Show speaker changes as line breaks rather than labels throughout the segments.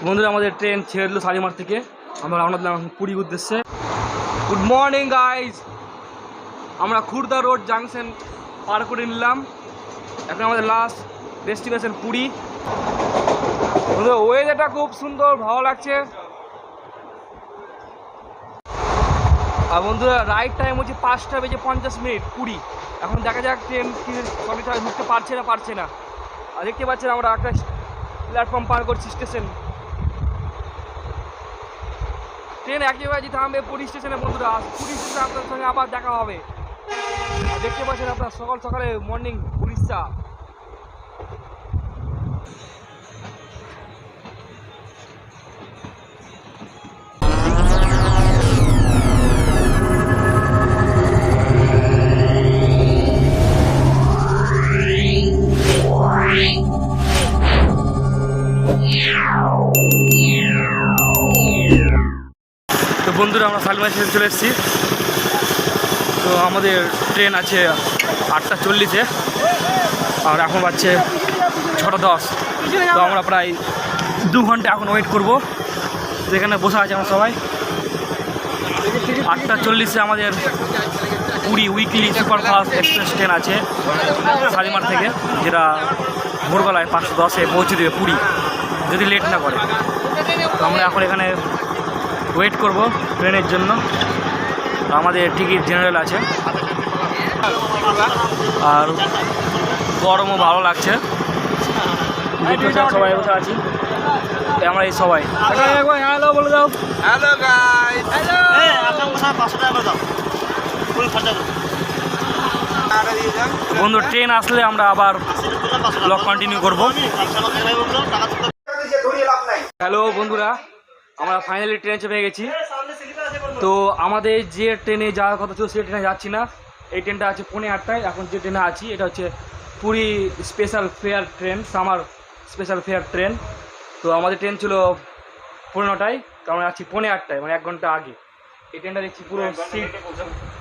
বন্ধুরা আমাদের ট্রেন ছেড়ে দিল শালিমার থেকে। আমরা রওনা দিলাম পুরীর উদ্দেশ্যে। গুড মর্নিং গাইজ, আমরা খুর্দা রোড জাংশন পার করে নিলাম। এখন আমাদের লাস্ট ডেস্টিনেশন পুরী। ওয়েদারটা খুব সুন্দর, ভালো লাগছে। আর বন্ধুরা রাইট টাইম হচ্ছে 5:50 পুরী। এখন দেখা যাক ট্রেন কি সঠিকভাবে ঢুকতে পারছে না। আর দেখতে পাচ্ছেন আমরা একটা প্ল্যাটফর্ম পার করছি, স্টেশন। ট্রেন একেবারে যে থামবে পুরী স্টেশনে। বন্ধুরা পুরী স্টেশনে আপনার সঙ্গে আবার দেখা হবে। দেখতে পাচ্ছেন আপনার সকাল সকালে মর্নিং উড়িষ্যা। তো বন্ধুরা আমরা শালিমার স্টেশন চলে এসেছি। তো আমাদের ট্রেন আছে 8:40-এ, আর এখন বাজছে 6:10। তো আমরা প্রায় 2 ঘন্টা এখন ওয়েট করবো। যেখানে বসে আছে আমরা সবাই। 8:40-এ আমাদের Puri weekly superfast express train আছে শালিমার থেকে, যেটা ভোরবেলায় 5:10-এ পৌঁছে দেবে পুরী, যদি লেট না করে। তো আমরা এখন এখানে ওয়েট করব ট্রেনের জন্য। আমাদের টিকিট জেনারেল আছে, আর গরমও ভালো লাগছে। সবাই বসে আছি আমরা, এই সবাই। হ্যালো বলে দাও।
হ্যালো গাইস,
বন্ধু ট্রেন আসলে আমরা আবার ব্লগ কন্টিনিউ করব। হ্যালো বন্ধুরা, আমরা ফাইনালি ট্রেন চেপে গেছি। তো আমাদের যে ট্রেনে যাওয়ার কথা ছিল সেই ট্রেনে যাচ্ছি না। এই ট্রেনটা আছে 8:30-টায়। এখন যে ট্রেনে আছি এটা হচ্ছে Puri special fair train, summer special fair train. তো আমাদের ট্রেন ছিল 9:30-টায়, তো আমরা যাচ্ছি 8:30-টায়, মানে 1 ঘন্টা আগে। এই ট্রেনটা দেখছি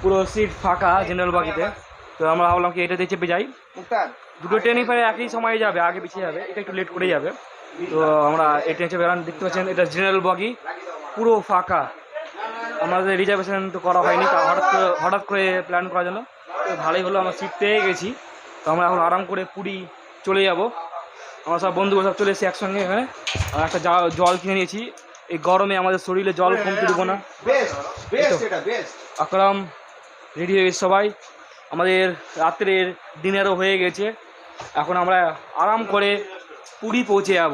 পুরো সিট ফাঁকা জেনারেল বগিতে। তো আমরা ভাবলাম কি এটাতে চেপে যাই। দুটো ট্রেনই প্রায় একই সময়ে যাবে, আগে পিছিয়ে যাবে, এটা একটু লেট করে যাবে। তো আমরা এই ট্রেন চেপে গেলাম। দেখতে পাচ্ছেন এটা জেনারেল বগি, পুরো ফাঁকা। আমাদের রিজার্ভেশন তো করা হয়নি, তা হঠাৎ করে প্ল্যান করার জন্য। তো ভালোই হলো, আমরা সিট পেয়ে গেছি। তো আমরা এখন আরাম করে পুরী চলে যাব। আমরা সব বন্ধুরা সব চলে এসেছি একসঙ্গে এখানে। আর একটা জল কিনে নিয়েছি। এই গরমে আমাদের শরীরে জল কমতে দেবো না। আকরাম রেডি হয়ে গেছে সবাই। আমাদের রাত্রের ডিনারও হয়ে গেছে। এখন আমরা আরাম করে পুরী পৌঁছে যাব।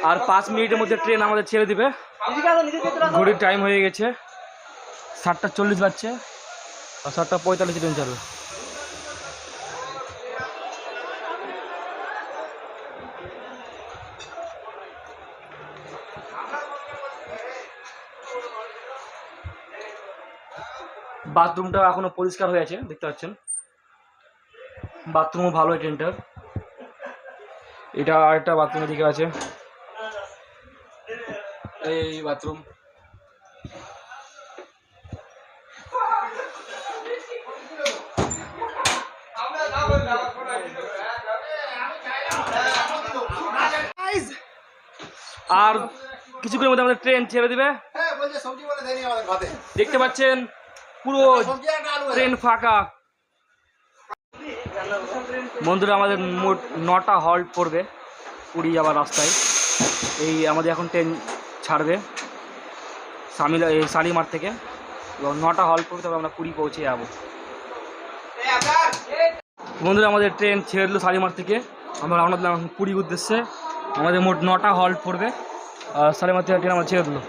আর 5 মিনিটের মধ্যে ট্রেন আমাদের ছেড়ে দিবে। ঘড়ির টাইম হয়ে গেছে 7:40 বাজছে, আর 7:45 ট্রেন চালু। বাথরুমটা এখনো পরিষ্কার হয়ে আছে, দেখতে পাচ্ছেন। বাথরুমও ভালো এই ট্রেনটার। এটা আরেকটা বাথরুমের দিকে আছে, এই বাথরুম। আর কিছুক্ষণের মধ্যে আমাদের ট্রেন ছেড়ে দিবে। দেখতে পাচ্ছেন পুরো ট্রেন ফাঁকা। বন্ধুরা আমাদের মোট 9টা হল্ট পড়বে পুরী যাওয়ার রাস্তায়। এই আমাদের এখন ট্রেন ছাড়বে শালিমার থেকে, এবং 9টা হল্ট পড়বে, তবে আমরা পুরী পৌঁছে যাবো। বন্ধুরা আমাদের ট্রেন ছেড়ে দিল শালিমার থেকে। আমরা রওনা দিলাম পুরীর উদ্দেশ্যে। আমাদের মোট 9টা হল্ট পড়বে, আর শালিমার থেকে ট্রেন আমরা ছেড়ে দিল।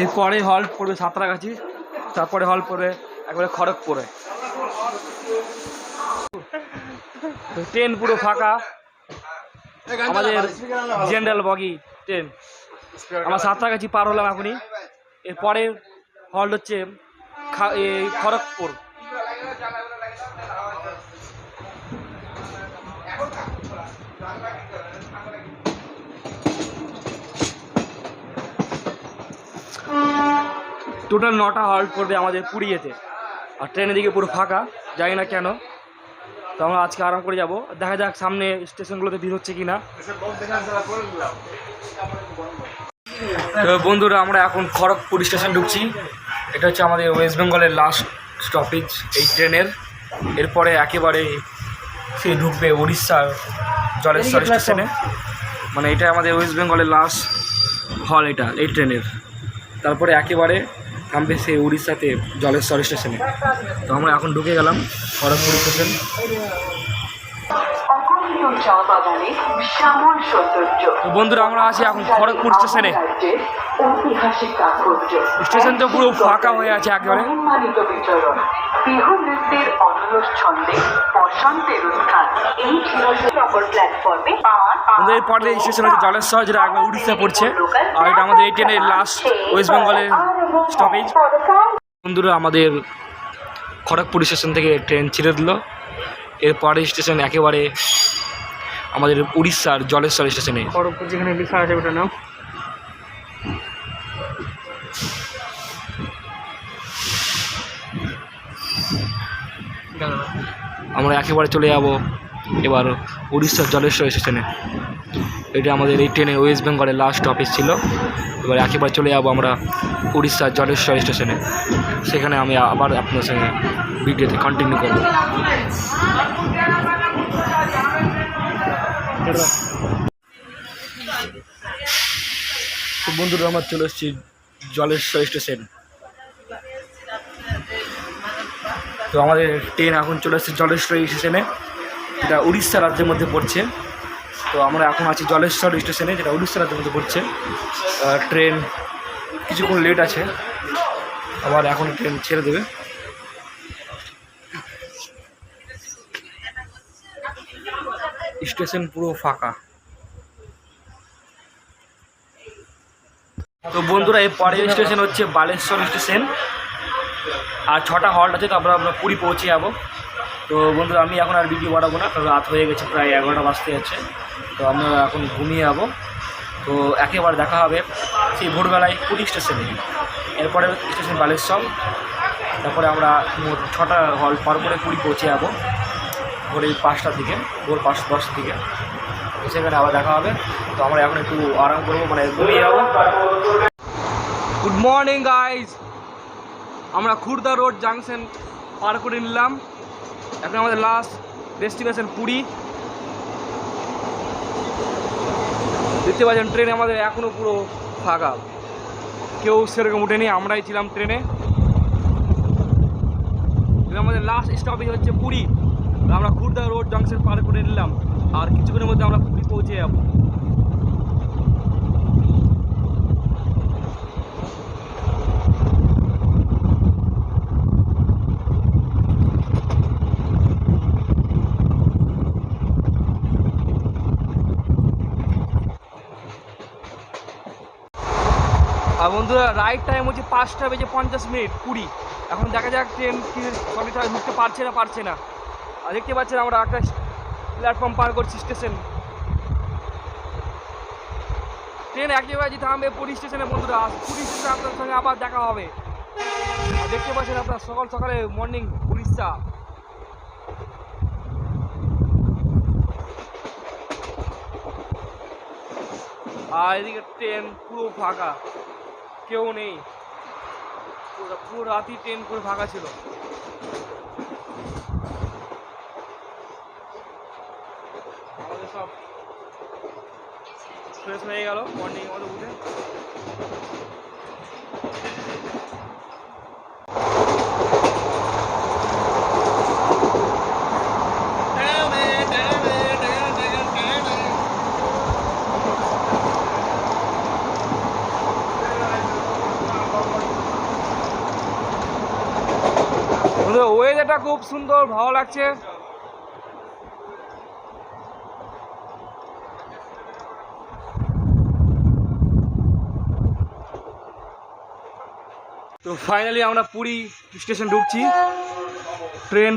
এরপরে হল্ট পড়বে সাঁতরাগাছি, তারপরে হল্ট পড়বে একবারে খড়গপুরে। ট্রেন পুরো ফাঁকা, আমাদের জেনারেল বগি ট্রেন। আমরা সাঁতরাগাছি পার হলাম এখনই। এরপরে হল্ট হচ্ছে খড়গপুর। টোটাল 9টা হল্ট করবে আমাদের পুরী যেতে, আর ট্রেনের দিকে পুরো ফাঁকা, জানি না কেন। তো আমরা আজকে আরাম করে যাব, দেখা যাক সামনে স্টেশনগুলোতে ভিড় হচ্ছে কি না। তো বন্ধুরা আমরা এখন খড়গপুর স্টেশন ঢুকছি। এটা হচ্ছে আমাদের ওয়েস্ট বেঙ্গলের লাস্ট স্টপেজ এই ট্রেনের। এরপরে একেবারে সে ঢুকবে উড়িষ্যার জলেশ্বর স্টেশনে, মানে এটা আমাদের ওয়েস্ট বেঙ্গলের লাস্ট হল এটা এই ট্রেনের। তারপরে একেবারে নামবে সে উড়িষ্যাতে জলেশ্বর স্টেশনে। তো আমরা এখন ঢুকে গেলাম খড়গপুর স্টেশন। তো বন্ধুরা আমরা আছি এখন খড়গপুর স্টেশনে। স্টেশন তো পুরো ফাঁকা হয়ে আছে একেবারে। এরপরে এই স্টেশন হচ্ছে জলেশ্বর, যেটা একবার উড়িষ্যা পড়ছে, আর এটা আমাদের এই ট্রেনের লাস্ট ওয়েস্ট বেঙ্গলের স্টপেজ। বন্ধুরা আমাদের খড়গপুর স্টেশন থেকে ট্রেন ছেড়ে দিল। এরপরে স্টেশন একেবারে আমাদের উড়িষ্যার জলেশ্বর স্টেশনে। খড়গপুর যেখানে লেখা আছে ওটা নাম। আমরা একেবারে চলে যাব এবার উড়িষ্যার জলেশ্বর স্টেশনে। এটা আমাদের এই ট্রেনের ওয়েস্ট বেঙ্গলের লাস্ট অফিস ছিল। এবার একেবারে চলে যাব আমরা উড়িষ্যার জলেশ্বর স্টেশনে। সেখানে আমি আবার আপনার সঙ্গে ভিডিওতে কন্টিনিউ করব। তো বন্ধুরা আমরা চলে এসেছি জলেশ্বর স্টেশন। তো আমাদের ট্রেন এখন চলে এসেছে জলেশ্বর স্টেশনে, যেটা উড়িষ্যা রাজ্যের মধ্যে পড়ছে। তো আমরা এখন আছি জলেশ্বর স্টেশনে, যেটা উড়িষ্যা রাজ্যের মধ্যে পড়ছে। ট্রেন কিছুক্ষণ লেট আছে, আবার এখন ট্রেন ছেড়ে দেবে। স্টেশন পুরো ফাঁকা। তো বন্ধুরা এর পরের স্টেশন হচ্ছে বালেশ্বর স্টেশন, আর 6টা হল্ট আছে, তারপরে আমরা পুরী পৌঁছে যাবো। তো বন্ধুরা আমি এখন আর ভিডিও বাড়াবো না, কারণ রাত হয়ে গেছে, প্রায় 11টা বাজতে যাচ্ছে। তো আমরা এখন ঘুমিয়ে যাবো। তো একেবারে দেখা হবে সেই ভোরবেলায় পুরী স্টেশনে। এরপরে স্টেশন বালেশ্বর, তারপরে আমরা মোট 6টা হল্ট পার করে পুরী পৌঁছে যাবো ভোর 5টার দিকে, ভোর 5:10 দিকে। তো সেখানে আবার দেখা হবে। তো আমরা এখন একটু আরাম করবো, মানে ঘুমিয়ে যাবো। গুড মর্নিং গাইজ, আমরা খুর্দা রোড জাংশন পার করে নিলাম। এখন আমাদের লাস্ট ডেস্টিনেশন পুরী। দেখতে পাচ্ছেন ট্রেন আমাদের এখনও পুরো ফাঁকা, কেউ সেরকম উঠেনি, আমরাই ছিলাম ট্রেনে। আমাদের লাস্ট স্টপেজ হচ্ছে পুরী। আমরা খুর্দা রোড জাংশন পার করে নিলাম, আর কিছুক্ষণের মধ্যে আমরা পুরী পৌঁছে যাব। আর বন্ধুরা রাইট টাইম হচ্ছে 5:50 পুরী। এখন দেখা যাক ট্রেন কি সঠিকভাবে ঢুকতে পারছে না। আর দেখতে পাচ্ছেন আমরা একটা প্ল্যাটফর্ম পার করছি স্টেশন। ট্রেন একেবারে থামবে পুরী স্টেশনে। বন্ধুরা পুরী স্টেশনে আপনার সঙ্গে আবার দেখা হবে। দেখতে পাচ্ছেন আপনার সকাল সকালে মর্নিং উড়িষ্যা। আর এদিকে ট্রেন পুরো ফাঁকা, কেউ নেই, পুরো রাতই ট্রেন পুরো ফাঁকা ছিল। আমাদের সব ফ্রেশ হয়ে গেল মর্নিং মতো উঠে। ওয়েদারটা খুব সুন্দর, ভালো লাগছে। তো ফাইনালি আমরা পুরী স্টেশন ঢুকছি। ট্রেন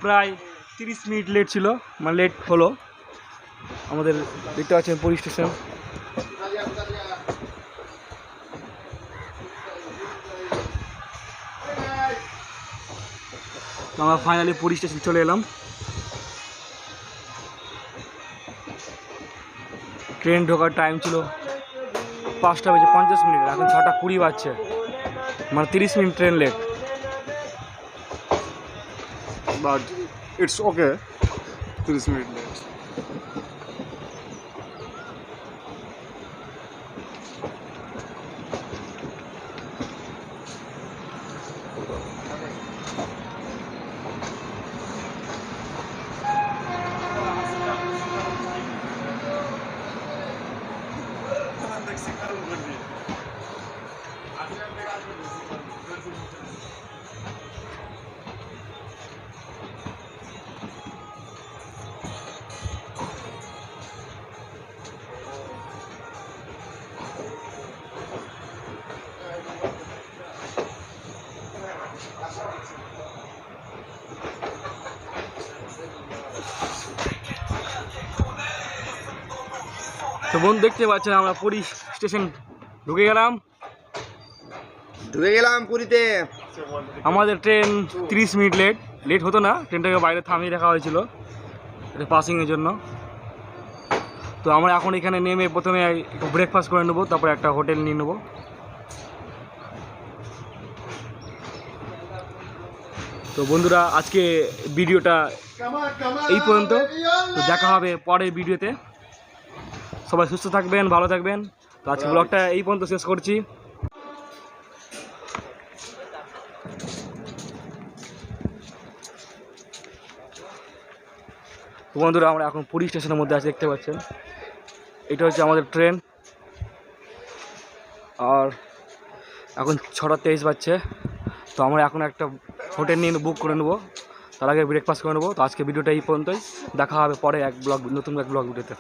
প্রায় 30 মিনিট লেট ছিল, মানে লেট হলো আমাদের। দেখতে পাচ্ছেন পুরী স্টেশন। তো আমরা ফাইনালি পুরী স্টেশন চলে এলাম। ট্রেন ঢোকার টাইম ছিল 5:50, এখন 6:20 বাজছে, মানে 30 minute train late.
But it's okay. 30 minutes late.
তো বন্ধু দেখতে পাচ্ছেন আমরা পুরী স্টেশন ঢুকে গেলাম
পুরীতে।
আমাদের ট্রেন 30 মিনিট লেট হতো না, ট্রেনটাকে বাইরে থামিয়ে রাখা হয়েছিল এটা পাসিংয়ের জন্য। তো আমরা এখন এখানে নেমে প্রথমে একটু ব্রেকফাস্ট করে নেবো, তারপরে একটা হোটেল নিয়ে নেবো। তো বন্ধুরা আজকে ভিডিওটা এই পর্যন্ত, তো দেখা হবে পরের ভিডিওতে। সবাই সুস্থ থাকবেন, ভালো থাকবেন। তো আজকে ব্লগটা এই পর্যন্ত শেষ করছি। তো বন্ধুরা আমরা এখন পুরী স্টেশনের মধ্যে আছি, দেখতে পাচ্ছেন এটা হচ্ছে আমাদের ট্রেন। আর এখন 6:23 বাজছে। তো আমরা এখন একটা হোটেল নিয়ে বুক করে নেবো, তার আগে ব্রেকফাস্ট করে নেবো। তো আজকে ভিডিওটা এই পর্যন্তই, দেখা হবে পরে নতুন এক ব্লগ ভিডিওতে।